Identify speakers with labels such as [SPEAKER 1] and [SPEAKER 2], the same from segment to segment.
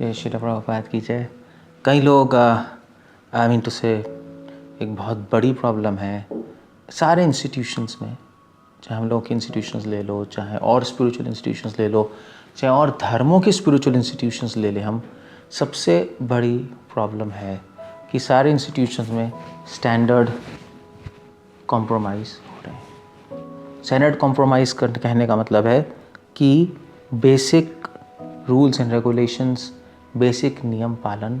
[SPEAKER 1] ये श्रील प्रभुपाद की जय। कई लोग आई मीन टू से एक बहुत बड़ी प्रॉब्लम है सारे इंस्टीट्यूशंस में, चाहे हम लोग के इंस्टीट्यूशंस ले लो, चाहे और स्पिरिचुअल इंस्टीट्यूशंस ले लो, चाहे और धर्मों के स्पिरिचुअल इंस्टीट्यूशंस ले लें हम, सबसे बड़ी प्रॉब्लम है कि सारे इंस्टीट्यूशंस में स्टैंडर्ड कॉम्प्रोमाइज़ हो रहे हैं। स्टैंडर्ड कॉम्प्रोमाइज़ कर कहने का मतलब है कि basic rules and regulations, basic नियम पालन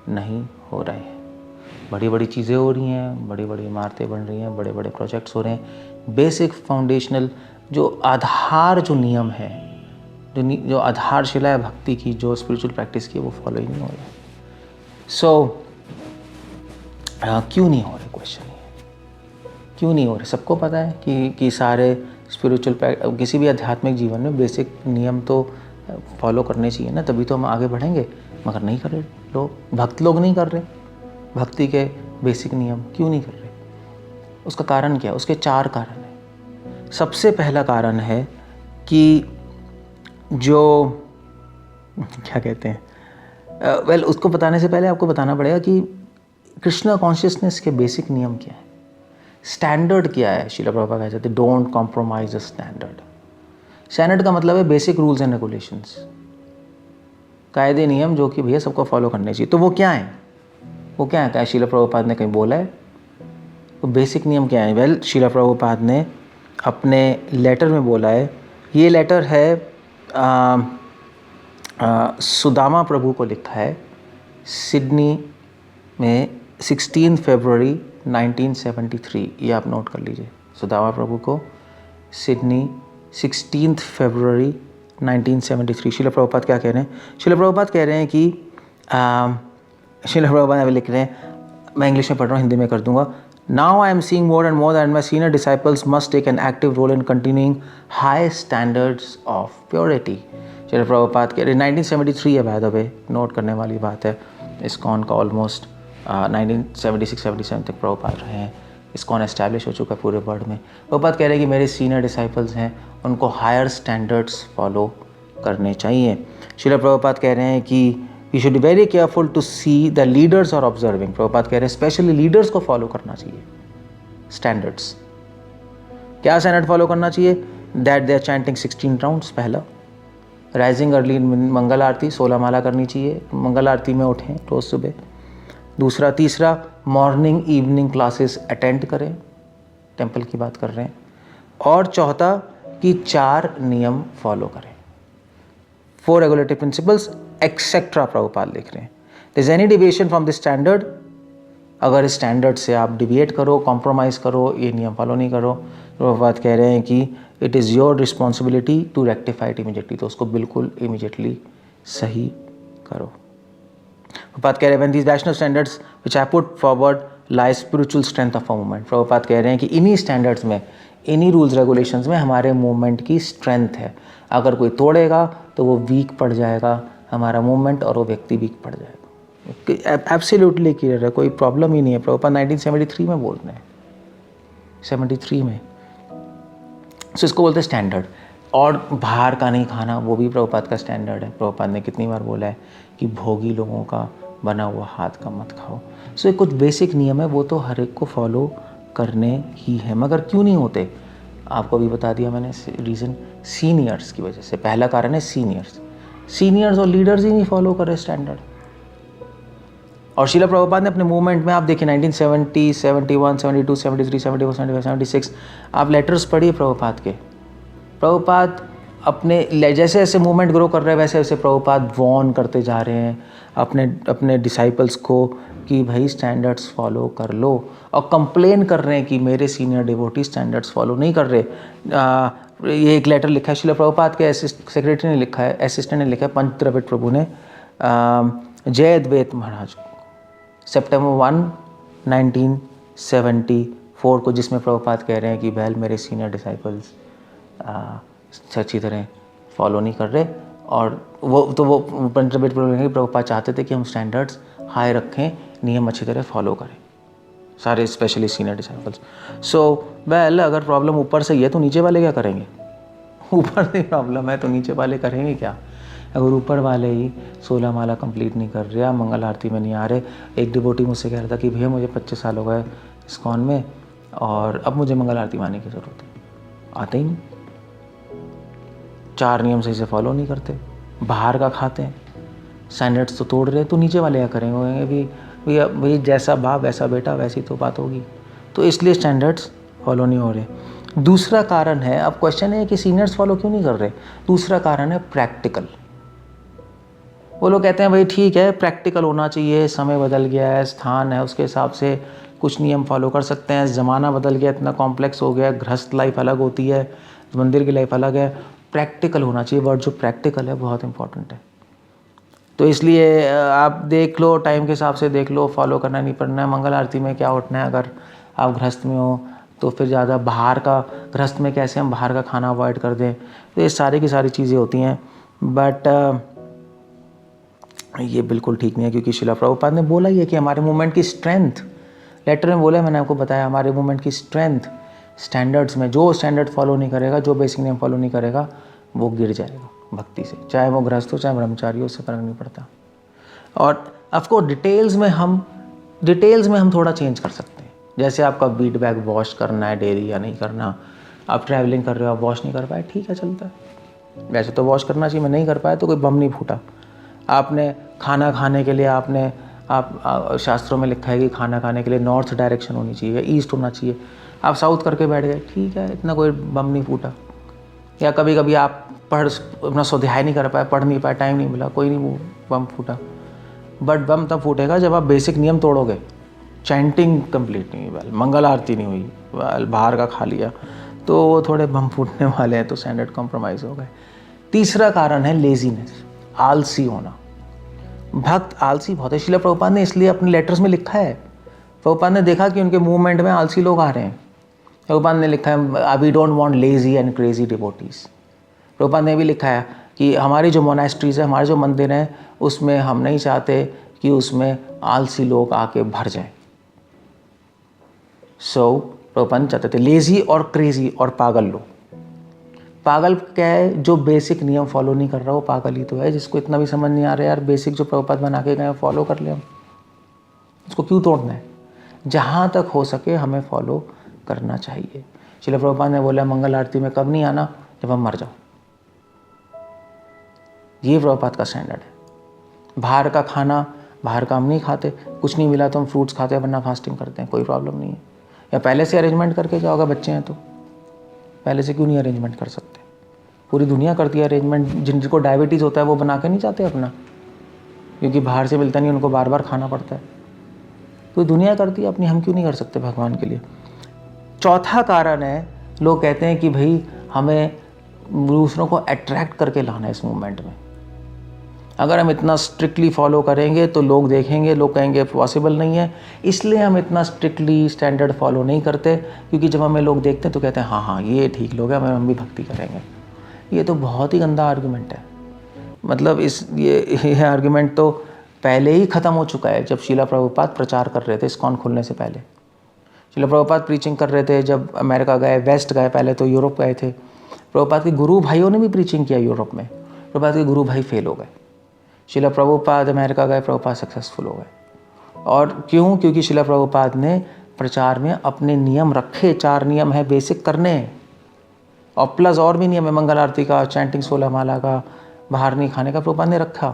[SPEAKER 1] नहीं हो रहे हैं। बड़ी बड़ी चीज़ें हो रही हैं, बड़ी बड़ी इमारतें बन रही हैं, बड़े बड़े प्रोजेक्ट्स हो रहे हैं, बेसिक फाउंडेशनल जो आधार जो नियम है, जो आधारशिला है भक्ति की, जो स्पिरिचुअल प्रैक्टिस की, वो फॉलो ही नहीं हो रहा है। सो क्यों नहीं हो रहे, क्वेश्चन ये क्यों नहीं हो रहे। सबको पता है कि सारे स्पिरिचुअल किसी भी आध्यात्मिक जीवन में बेसिक नियम तो फॉलो करने चाहिए ना, तभी तो हम आगे बढ़ेंगे, मगर नहीं कर रहे लोग, भक्त लोग नहीं कर रहे। भक्ति के बेसिक नियम क्यों नहीं कर रहे, उसका कारण क्या है? उसके 4 कारण हैं। सबसे पहला कारण है कि जो क्या कहते हैं, उसको बताने से पहले आपको बताना पड़ेगा कि कृष्णा कॉन्शियसनेस के बेसिक नियम क्या है, स्टैंडर्ड क्या है। श्रील प्रभुपाद कहते थे don't compromise the standard. Standard का मतलब है बेसिक रूल्स एंड रेगुलेशंस, कायदे नियम जो कि भैया सबको फॉलो करने चाहिए। तो वो क्या है, वो क्या है? क्या श्रील प्रभुपाद ने कहीं बोला है? तो बेसिक नियम क्या है? श्रील प्रभुपाद ने अपने लेटर में बोला है। ये लेटर है सुदामा प्रभु को लिखा है, सिडनी में 16 फरवरी 1973। ये आप नोट कर लीजिए, सुदामा प्रभु को सिडनी 16 फरवरी 1973। श्रील प्रभुपाद क्या कह रहे हैं? श्रील प्रभुपाद कह रहे हैं कि श्रील प्रभुपाद लिख रहे हैं, मैं इंग्लिश में पढ़ रहा हूँ, हिंदी में कर दूंगा। Now I am seeing more and more that my senior disciples must take an active role in continuing high standards of purity. Srila Prabhupada कह रहे 1973 है, बाय द वे, नोट करने वाली बात है। इस्कॉन का ऑलमोस्ट 1976-77 तक प्रभुपाद रहे हैं। इस्कॉन एस्टैब्लिश हो चुका है पूरे वर्ल्ड में। प्रभुपाद कह रहे हैं कि मेरे सीनियर डिसाइपल्स हैं, उनको हायर स्टैंडर्ड्स फॉलो करने चाहिए। श्रील प्रभुपाद कह रहे हैं कि we should be very careful to see the leaders are observing. Prabhupada कह रहे हैं स्पेशली लीडर्स को फॉलो करना चाहिए स्टैंडर्ड्स। क्या स्टैंडर्ड फॉलो करना चाहिए? That they are chanting 16 rounds. पहला, राइजिंग अर्ली, मंगल आरती 16 माला करनी चाहिए, मंगल आरती में उठें रोज़ सुबह। दूसरा, तीसरा, मॉर्निंग इवनिंग क्लासेस अटेंड करें, टेंपल की बात कर रहे हैं। और चौथा कि 4 नियम फॉलो करें, 4 रेगुलेटरी प्रिंसिपल्स एक्सेट्रा प्रभुपाद लिख रहे हैं। This any deviation from the standard, अगर इस स्टैंडर्ड से आप डिविएट करो, कॉम्प्रोमाइज़ करो, ये नियम फॉलो नहीं करो, प्रभुपाद कह रहे हैं कि it is your responsibility to rectify it immediately. तो उसको बिल्कुल इमीडिएटली सही करो। प्रभुपाद कह रहे हैं when these rational standards which I put forward lie spiritual strength of a movement. Prabhupada कह रहे हैं कि इन्हीं स्टैंडर्ड्स में, इन्हीं रूल्स रेगुलेशंस में हमारे मूवमेंट की स्ट्रेंथ है। अगर कोई तोड़ेगा तो वो वीक पड़ जाएगा हमारा मूवमेंट, और वो व्यक्ति वीक पड़ जाएगा। एब्सोल्युटली क्लियर है, कोई प्रॉब्लम ही नहीं है। प्रभुपाद 1973 में बोल रहे हैं, 73 में। सो इसको बोलते हैं स्टैंडर्ड। और बाहर का नहीं खाना, वो भी प्रभुपाद का स्टैंडर्ड है। प्रभुपाद ने कितनी बार बोला है कि भोगी लोगों का बना हुआ हाथ का मत खाओ। सो कुछ बेसिक नियम है, वो तो हर एक को फॉलो करने ही है, मगर क्यों नहीं होते? आपको भी बता दिया मैंने रीज़न, सीनियर्स की वजह से। पहला कारण है सीनियर्स और लीडर्स ही नहीं फॉलो कर रहे स्टैंडर्ड। और श्रील प्रभुपाद ने अपने मूवमेंट में, आप देखिए 1970, 71, 72, 73, 74, 75, 76, आप लेटर्स पढ़िए प्रभुपाद के। प्रभुपाद अपने जैसे जैसे मूवमेंट ग्रो कर रहे हैं, वैसे वैसे प्रभुपाद वॉर्न करते जा रहे हैं अपने डिसाइपल्स को कि भाई स्टैंडर्ड्स फॉलो कर लो, और कंप्लेन कर रहे हैं कि मेरे सीनियर डिवोटी स्टैंडर्ड्स फॉलो नहीं कर रहे। ये एक लेटर लिखा है श्रील प्रभुपाद के सेक्रेटरी ने लिखा है, असिस्टेंट ने लिखा है, पंच द्रविड़ प्रभु ने जय अद्वैत महाराज को, सितंबर 1, 1974 को, जिसमें प्रभुपाद कह रहे हैं कि वेल मेरे सीनियर डिसाइपल्स अच्छी तरह फॉलो नहीं कर रहे। और वो पंच द्रविड़ प्रभुपाद चाहते थे कि हम स्टैंडर्ड्स हाई रखें, नियम अच्छी तरह फॉलो करें सारे, specially senior disciples. So well अगर प्रॉब्लम ऊपर से ही है तो नीचे वाले क्या करेंगे? ऊपर से प्रॉब्लम है तो नीचे वाले करेंगे क्या? अगर ऊपर वाले ही 16 माला कंप्लीट नहीं कर रहे, मंगल आरती में नहीं आ रहे। एक डिवोटी मुझसे कह रहा था कि भैया मुझे 25 साल हो गए इस्कॉन में और अब मुझे मंगल आरती में आने की ज़रूरत है। आते ही नहीं, 4 नियम सही से फॉलो नहीं करते, बाहर का खाते हैं, स्टैंडर्ड्स तो तोड़ रहे हैं। तो नीचे वाले क्या करेंगे भी भाई जैसा बाप वैसा बेटा, वैसी तो बात होगी। तो इसलिए स्टैंडर्ड्स फॉलो नहीं हो रहे। दूसरा कारण है, अब क्वेश्चन है कि सीनियर्स फॉलो क्यों नहीं कर रहे। दूसरा कारण है प्रैक्टिकल। वो लोग कहते हैं भाई ठीक है प्रैक्टिकल होना चाहिए, समय बदल गया है, स्थान है, उसके हिसाब से कुछ नियम फॉलो कर सकते हैं, ज़माना बदल गया, इतना कॉम्प्लेक्स हो गया, गृहस्थ लाइफ अलग होती है, मंदिर की लाइफ अलग है। प्रैक्टिकल होना चाहिए, वर्ड जो प्रैक्टिकल है बहुत इंपॉर्टेंट है। तो इसलिए आप देख लो, टाइम के हिसाब से देख लो, फॉलो करना नहीं पड़ना है। मंगल आरती में क्या उठना है, अगर आप गृहस्थ में हो तो फिर ज़्यादा बाहर का, गृहस्थ में कैसे हम बाहर का खाना अवॉइड कर दें, तो ये सारी की सारी चीज़ें होती हैं। बट ये बिल्कुल ठीक नहीं है, क्योंकि शिला प्रभुपाद ने बोला ही है कि हमारे मूवमेंट की स्ट्रेंथ, लेटर में बोला, मैंने आपको बताया, हमारे मूवमेंट की स्ट्रेंथ स्टैंडर्ड्स में, जो स्टैंडर्ड फॉलो नहीं करेगा, जो बेसिक नियम फॉलो नहीं करेगा, वो गिर जाएगा भक्ति से, चाहे वो गृहस्थ हो चाहे ब्रह्मचारी हो, उससे फर्क नहीं पड़ता। और ऑफकोर्स डिटेल्स में हम थोड़ा चेंज कर सकते हैं। जैसे आपका बीट बैग वॉश करना है डेली या नहीं करना, आप ट्रैवलिंग कर रहे हो, आप वॉश नहीं कर पाए, ठीक है चलता है। वैसे तो वॉश करना चाहिए, मैं नहीं कर पाया तो कोई बम नहीं फूटा। आपने खाना खाने के लिए आप शास्त्रों में लिखा है कि खाना खाने के लिए नॉर्थ डायरेक्शन होनी चाहिए, ईस्ट होना चाहिए, आप साउथ करके बैठ गए, ठीक है, इतना कोई बम नहीं फूटा। या कभी कभी आप अपना स्वाध्याय नहीं कर पाए, पढ़ नहीं पाए, टाइम नहीं मिला, कोई नहीं बम फूटा। बट बम तब फूटेगा जब आप बेसिक नियम तोड़ोगे, चैंटिंग कंप्लीट नहीं हुई, मंगल आरती नहीं हुई, बाहर का खा लिया, तो वो थोड़े बम फूटने वाले हैं, तो स्टैंडर्ड कॉम्प्रोमाइज़ हो गए। तीसरा कारण है लेजीनेस, आलसी होना। भक्त आलसी बहुत है। श्रील प्रभुपाद ने इसलिए अपने लेटर्स में लिखा है, प्रभुपाद ने देखा कि उनके मूवमेंट में आलसी लोग आ रहे हैं। प्रभुपाद ने लिखा है we don't want lazy and crazy devotees. Prabhupada ने भी लिखा है कि हमारी जो मोनास्ट्रीज है, हमारे जो मंदिर हैं, उसमें हम नहीं चाहते कि उसमें आलसी लोग आके भर जाएं। प्रभुपाद चाहते थे लेजी और क्रेजी और पागल लोग। पागल क्या है, जो बेसिक नियम फॉलो नहीं कर रहा वो पागल ही तो है। जिसको इतना भी समझ नहीं आ रहा यार, बेसिक जो प्रभुपाद बना के गए फॉलो कर ले हम, उसको क्यों तोड़ना है। जहाँ तक हो सके हमें फॉलो करना चाहिए। श्रील प्रभुपाद ने बोला मंगल आरती में कब नहीं आना, जब हम मर जाओ। ये प्रभुपाद का स्टैंडर्ड है। बाहर का खाना, बाहर का हम नहीं खाते, कुछ नहीं मिला तो हम फ्रूट्स खाते हैं, वरना फास्टिंग करते हैं, कोई प्रॉब्लम नहीं है। या पहले से अरेंजमेंट करके जाओ, अगर बच्चे हैं तो पहले से क्यों नहीं अरेंजमेंट कर सकते। पूरी दुनिया करती है अरेंजमेंट। जिनको डायबिटीज़ होता है वो बना के नहीं जाते अपना, क्योंकि बाहर से मिलता नहीं, उनको बार बार खाना पड़ता है। तो दुनिया करती है अपनी, हम क्यों नहीं कर सकते भगवान के लिए। चौथा कारण है, लोग कहते हैं कि भाई हमें दूसरों को अट्रैक्ट करके लाना है इस मूवमेंट में। अगर हम इतना स्ट्रिक्टली फॉलो करेंगे तो लोग देखेंगे, लोग कहेंगे पॉसिबल नहीं है, इसलिए हम इतना स्ट्रिक्टली स्टैंडर्ड फॉलो नहीं करते। क्योंकि जब हमें लोग देखते हैं तो कहते हैं हाँ ये ठीक लोग हैं, हम भी भक्ति करेंगे। ये तो बहुत ही गंदा आर्गुमेंट है। मतलब ये आर्गुमेंट तो पहले ही ख़त्म हो चुका है, जब श्रील प्रभुपाद प्रचार कर रहे थे इस्कॉन खुलने से पहले। श्रील प्रभुपाद प्रीचिंग कर रहे थे, जब अमेरिका गए, वेस्ट गए, पहले तो यूरोप गए थे। प्रभुपाद के गुरु भाइयों ने भी प्रीचिंग किया यूरोप में, प्रभुपाद के गुरु भाई फेल हो गए। श्रील प्रभुपाद अमेरिका गए, प्रभुपाद सक्सेसफुल हो गए। और क्यों? क्योंकि श्रील प्रभुपाद ने प्रचार में अपने नियम रखे। 4 नियम है बेसिक करने, और प्लस और भी नियम है, मंगल आरती का, चैंटिंग 16 माला का, बाहर नहीं खाने का, प्रभुपाद ने रखा।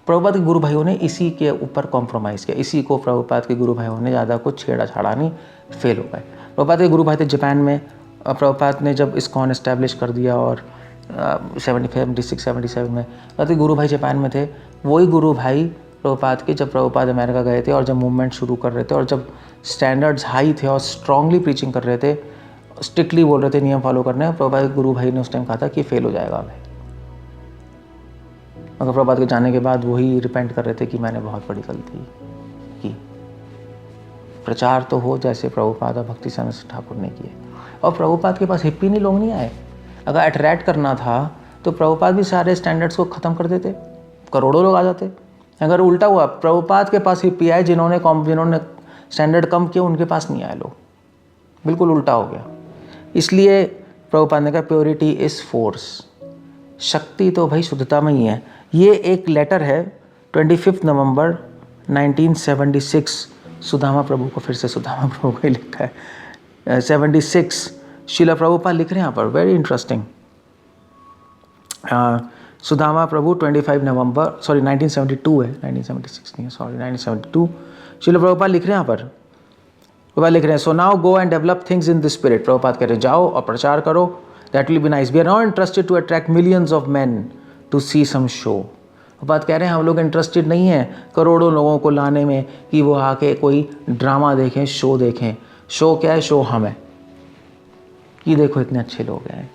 [SPEAKER 1] प्रभुपाद के गुरु भाइयों ने इसी के ऊपर कॉम्प्रोमाइज़ किया, इसी को प्रभुपाद के गुरु भाइयों ने ज़्यादा कुछ छेड़ा छाड़ा नहीं, फेल हो गए। प्रभुपाद के गुरु भाई थे जापान में। प्रभुपाद ने जब इस्कॉन एस्टैब्लिश कर दिया और 76-77 में, तो गुरु भाई जापान में थे। वही गुरु भाई प्रभुपाद के, जब प्रभुपाद अमेरिका गए थे और जब मूवमेंट शुरू कर रहे थे और जब स्टैंडर्ड्स हाई थे और स्ट्रांगली प्रीचिंग कर रहे थे, स्ट्रिक्टली बोल रहे थे नियम फॉलो करने, प्रभुपाद के गुरु भाई ने उस टाइम कहा था कि फेल हो जाएगा भाई। मगर प्रभुपाद के जाने के बाद वही रिपेंट कर रहे थे कि मैंने बहुत बड़ी गलती की। प्रचार तो हो जैसे प्रभुपाद और भक्ति सानंद ठाकुर ने किए। और प्रभुपाद के पास हिप्पी नहीं लोग नहीं आए। अगर अट्रैक्ट करना था तो प्रभुपाद भी सारे स्टैंडर्ड्स को ख़त्म कर देते, करोड़ों लोग आ जाते। अगर उल्टा हुआ, प्रभुपाद के पास हिप्पी आए जिन्होंने स्टैंडर्ड कम किया, उनके पास नहीं आए लोग, बिल्कुल उल्टा हो गया। इसलिए प्रभुपाद ने कहा प्योरिटी इज़ फोर्स। शक्ति तो भाई शुद्धता में ही है। ये एक लेटर है 25 नवंबर 1976 सुदामा प्रभु को, फिर से सुदामा प्रभु को ही लिखा है 76 शीला प्रभुपाद लिख रहे हैं यहाँ पर, वेरी इंटरेस्टिंग। सुदामा प्रभु 25 नवंबर 1972 है, 1976 नहीं है, 1972 शीला प्रभुपाद लिख रहे हैं यहाँ पर। प्रभुपाद लिख रहे हैं, so now go and develop things in the spirit. Prabhupada कह रहे जाओ और प्रचार करो, that will be nice. We are not interested to attract millions of man to see some show. Prabhupada कह रहे हैं हम लोग इंटरेस्टेड नहीं हैं करोड़ों लोगों को लाने में कि वो आके कोई ड्रामा देखें, शो देखें। शो क्या है? शो हम है कि देखो इतने अच्छे लोग हैं,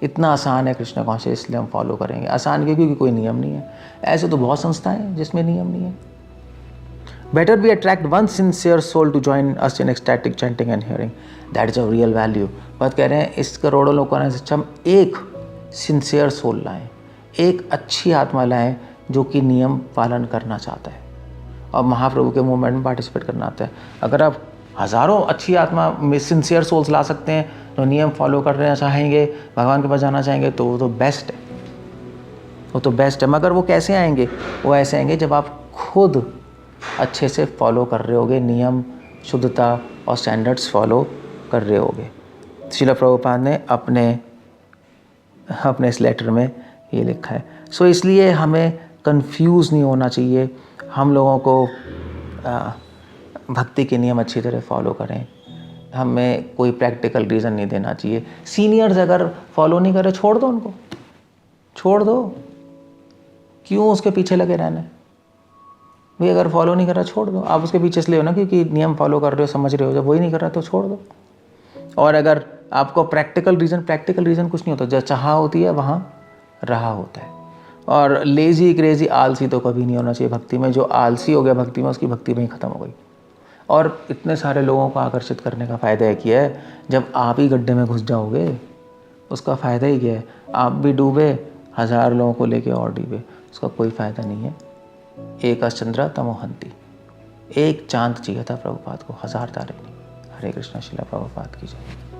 [SPEAKER 1] इतना आसान है कृष्ण कॉन्शियस, इसलिए हम फॉलो करेंगे। आसान क्योंकि कोई नियम नहीं है। ऐसे तो बहुत संस्थाएं हैं जिसमें नियम नहीं है। Better be attract one sincere soul to join us in ecstatic chanting and hearing, that is of real value. बात कह रहे हैं इस करोड़ों लोग को आने से अच्छा हम एक सिंसियर सोल लाएं, एक अच्छी आत्मा लाएं जो कि नियम पालन करना चाहता है और महाप्रभु के मूवमेंट में पार्टिसिपेट करना आता है। अगर आप हज़ारों अच्छी आत्मा में सिंसियर सोल्स ला सकते हैं जो नियम फॉलो करना चाहेंगे, भगवान के पास जाना चाहेंगे, तो वो तो बेस्ट है, वो तो बेस्ट है। मगर वो कैसे आएंगे? वो ऐसे आएंगे जब आप खुद अच्छे से फॉलो कर रहे होगे, नियम, शुद्धता और स्टैंडर्ड्स फॉलो कर रहे होगे। श्रील प्रभुपाद ने अपने इस लेटर में ये लिखा है। सो इसलिए हमें कंफ्यूज नहीं होना चाहिए। हम लोगों को भक्ति के नियम अच्छी तरह फॉलो करें, हमें कोई प्रैक्टिकल रीज़न नहीं देना चाहिए। सीनियर्स अगर फॉलो नहीं करे, छोड़ दो उनको, छोड़ दो, क्यों उसके पीछे लगे रहना है भाई? अगर फॉलो नहीं कर रहा छोड़ दो। आप उसके पीछे इसलिए हो ना क्योंकि नियम फॉलो कर रहे हो, समझ रहे हो, जब वही नहीं कर रहा तो छोड़ दो। और अगर आपको प्रैक्टिकल रीज़न कुछ नहीं होता, जहाँ चाह होती है वहाँ रहा होता है। और लेज़ी, क्रेज़ी, आलसी तो कभी नहीं होना चाहिए भक्ति में। जो आलसी हो गया भक्ति में, उसकी भक्ति में ही ख़त्म हो गई। और इतने सारे लोगों को आकर्षित करने का फ़ायदा एक ही है, जब आप ही गड्ढे में घुस जाओगे उसका फ़ायदा ही क्या है? आप भी डूबे, 1000 लोगों को लेके और डूबे, उसका कोई फ़ायदा नहीं है। एक चंद्र तमोहंती, एक चांद चाहिए था प्रभुपाद को, 1000 तारे नहीं। हरे कृष्णा, श्रील प्रभुपाद की जय।